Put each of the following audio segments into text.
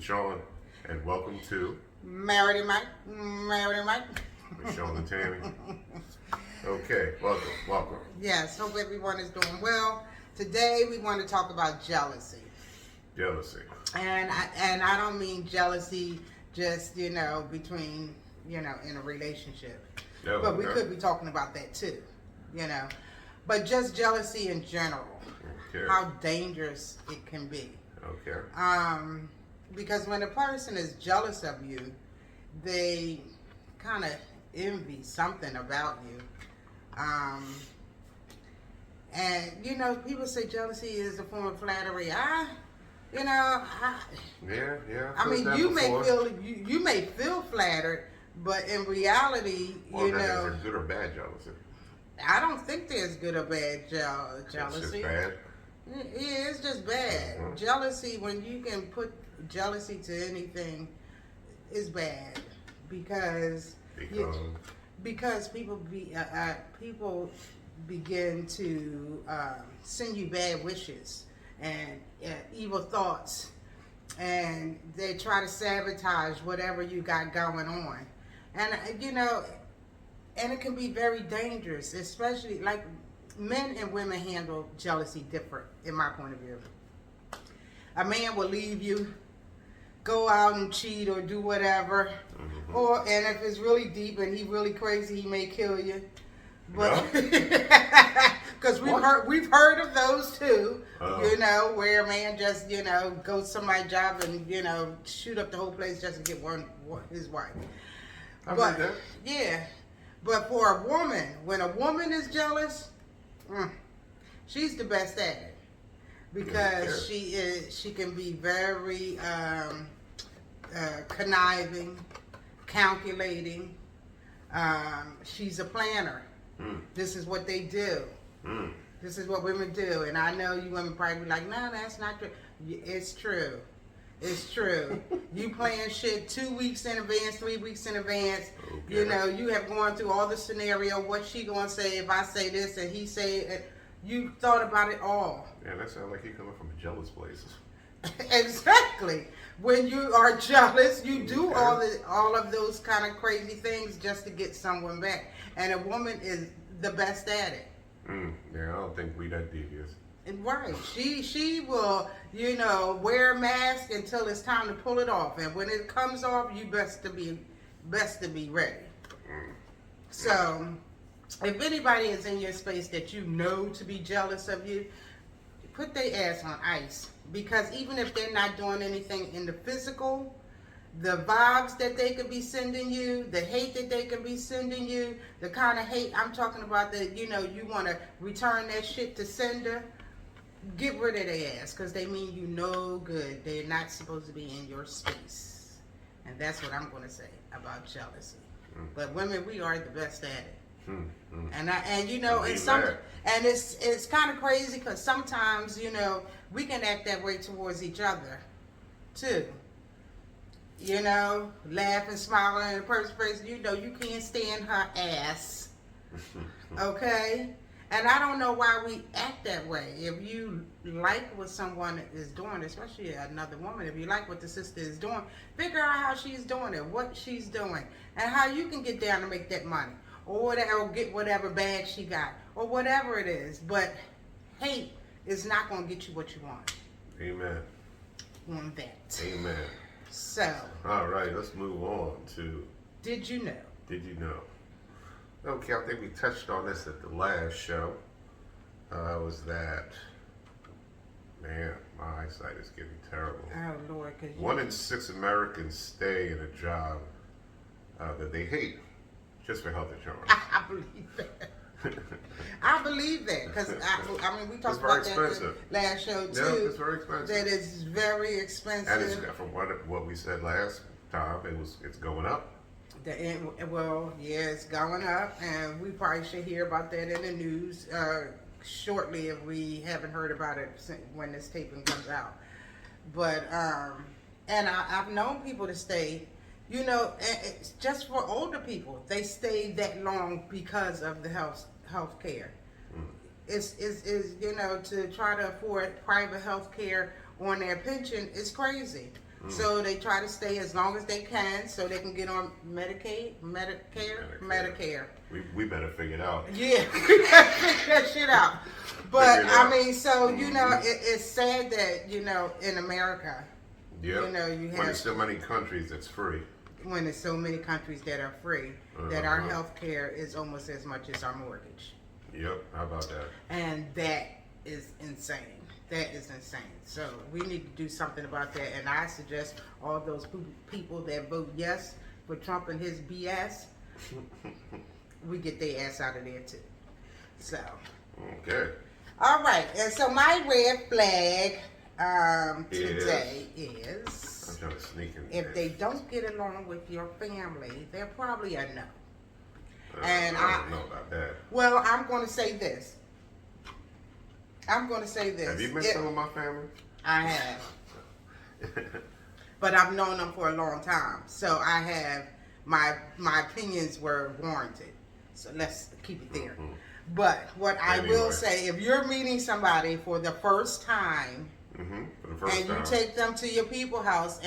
Sean, and welcome to Married and Mike. Married and Mike. with Sean and Tammy. Okay, welcome. Yes, hope everyone is doing well. Today we want to talk about jealousy. Jealousy. And I don't mean jealousy just, between, in a relationship. Yeah, But we okay. could be talking about that too, But just jealousy in general. Okay. How dangerous it can be. Okay. Because when a person is jealous of you, they kind of envy something about you. And people say jealousy is a form of flattery. Yeah. I mean, you may feel flattered, but in reality, Well, is it good or bad jealousy? I don't think there's good or bad It's jealousy. just bad. Yeah, it's just bad. Mhm. Jealousy, when you can put jealousy to anything, is bad because people begin to send you bad wishes and evil thoughts, and they try to sabotage whatever you got going on, and and it can be very dangerous, especially like men and women handle jealousy different, in my point of view. A man will leave you, go out and cheat or do whatever, and if it's really deep and he really crazy, he may kill you. But because we've heard of those too, where a man just goes to somebody's job and shoot up the whole place just to get his wife. I've heard that. Yeah, but for a woman, when a woman is jealous, she's the best at it because she can be very conniving, calculating. She's a planner. This is what they do. This is what women do. And I know you women probably be like, no, that's not true. It's true. It's true. You plan shit 2 weeks in advance, 3 weeks in advance. Okay. You have gone through all the scenario. What she gonna say if I say this and he say it? You thought about it all. Yeah, that sounds like he coming from jealous places. Exactly. When you are jealous, you do all of those kind of crazy things just to get someone back. And a woman is the best at it. Yeah, I don't think we that devious. Right. She will, wear a mask until it's time to pull it off. And when it comes off, you best to be ready. So, if anybody is in your space that you know to be jealous of you, put their ass on ice. Because even if they're not doing anything in the physical, the vibes that they could be sending you, the hate that they could be sending you, the kind of hate I'm talking about that, you want to return that shit to sender, get rid of their ass because they mean you no good. They're not supposed to be in your space. And that's what I'm going to say about jealousy. But women, we are the best at it. And it's kind of crazy because sometimes, we can act that way towards each other too. Laughing, smiling in a person's face, you can't stand her ass. Okay? And I don't know why we act that way. If you like what someone is doing, especially another woman, if you like what the sister is doing, figure out how she's doing it, what she's doing, and how you can get down to make that money, or whatever, or get whatever bag she got, or whatever it is. But hate is not going to get you what you want. Amen. On that. Amen. So. All right, let's move on to. Did you know? Did you know? Okay, I think we touched on this at the last show. Was that, man, my eyesight is getting terrible. Oh, Lord. 1 in 6 Americans stay in a job that they hate just for health insurance. I believe that. I believe that because we talked about that the last show too. Yeah, it's very expensive. That is very expensive. And it's, from what we said last time, it's going up. It's going up, and we probably should hear about that in the news shortly if we haven't heard about it when this taping comes out. But and I've known people to stay. It's just for older people, they stay that long because of the health care. Is to try to afford private health care on their pension is crazy. So they try to stay as long as they can so they can get on Medicare. We better figure it out. Yeah, figure that shit out. But Figure it out. I mean, so you know, it's sad that in America, Yep. you When have there's so many countries that's free. when there's so many countries that are free that our health care is almost as much as our mortgage, Yep. How about that? and that is insane. That is insane. So we need to do something about that. And I suggest all those people that vote yes for Trump and his BS, we get their ass out of there too. So. Okay. All right, and so my red flag today is I'm trying to sneak in. if they don't get along with your family, they're probably a no. And I don't know about that. Well, I'm going to say this. Have you met some of my family? I have. But I've known them for a long time. So I have, my opinions were warranted. So let's keep it there. Mm-hmm. But what I will Anyway. say, if you're meeting somebody for the first time, For the first and time. you take them to your people house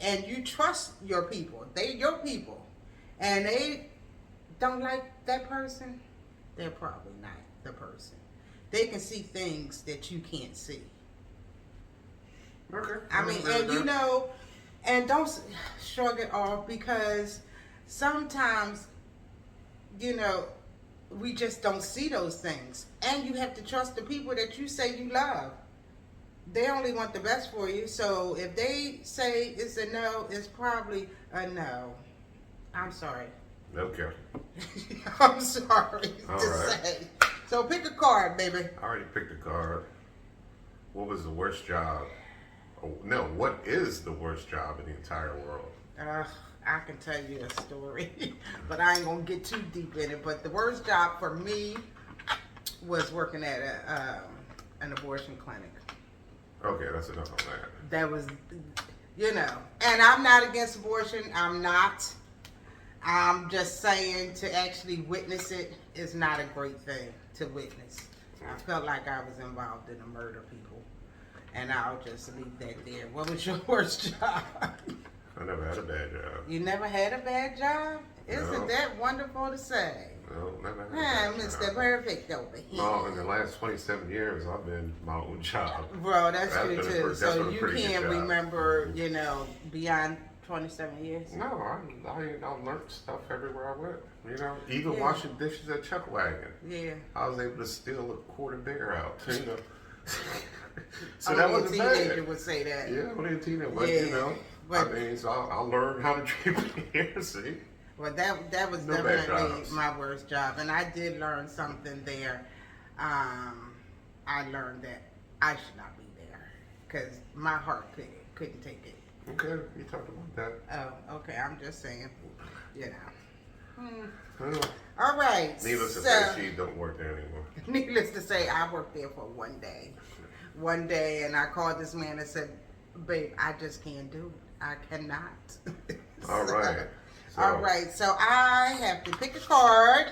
and you trust your people, they your people, and they don't like that person, they're probably not the person. They can see things that you can't see. Okay. I mean, and and don't shrug it off, because sometimes, we just don't see those things. And you have to trust the people that you say you love. They only want the best for you. So if they say it's a no, it's probably a no. I'm sorry. Okay. I'm sorry All to right. say. So pick a card, baby. I already picked a card. What was the worst job? Oh, no, what is the worst job in the entire world? I can tell you a story, but I ain't gonna get too deep in it. But the worst job for me was working at an abortion clinic. Okay, that's enough on that. That was, and I'm not against abortion. I'm not. I'm just saying, to actually witness it is not a great thing to witness. I felt like I was involved in a murder, people. And I'll just leave that there. What was your worst job? I never had a bad job. You never had a bad job? Isn't No. that wonderful to say? No, never had a Hi, bad Mr. job. Perfect over here. No, in the last 27 years, I've been my own job. Bro, that's That's true been a too. pretty- that's So been a you pretty good can't job. remember, beyond 27 years? No, I learned stuff everywhere I went. Even Yeah. washing dishes at Chuck Wagon. Yeah. I was able to steal a quarter beer out. So Only that a wasn't teenager bad. would say that. Yeah, only a teenager, but Yeah, but- I mean, so I learned how to drink beer. See, Well, that was No bad definitely jobs. my worst job, and I did learn something there. I learned that I should not be there because my heart couldn't take it. okay, you talked about that. Oh, okay. I'm just saying, Well, All right. needless to so, say, she don't work there anymore. Needless to say, I worked there for one day, and I called this man and said, "Babe, I just can't do it. I cannot." All right. So, All right. So I have to pick a card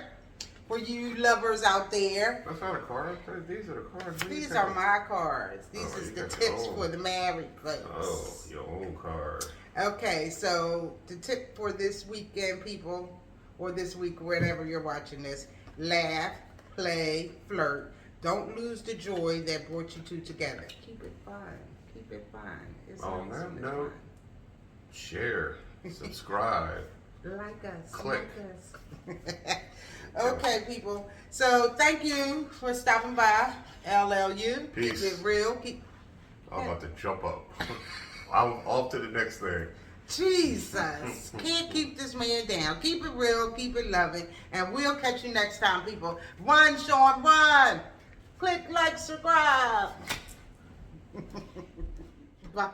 for you lovers out there. That's not a card. These are the cards. What These you are think? my cards. These Oh, is you the got your tips own. for the married folks. Oh, your own card. Okay, so the tip for this weekend, people, or this week, whenever you're watching this: laugh, play, flirt. Don't lose the joy that brought you two together. Keep it fun. Keep it fun. It's On nice that and it's note, share, subscribe. fun. Like us. Click. Like us. Okay, people. So thank you for stopping by LLU. Peace. Keep it real. I'm about to jump up. I'm off to the next thing. Jesus. Can't keep this man down. Keep it real, keep it loving, and we'll catch you next time, people. Run, Sean, run. Click like, subscribe. Bye.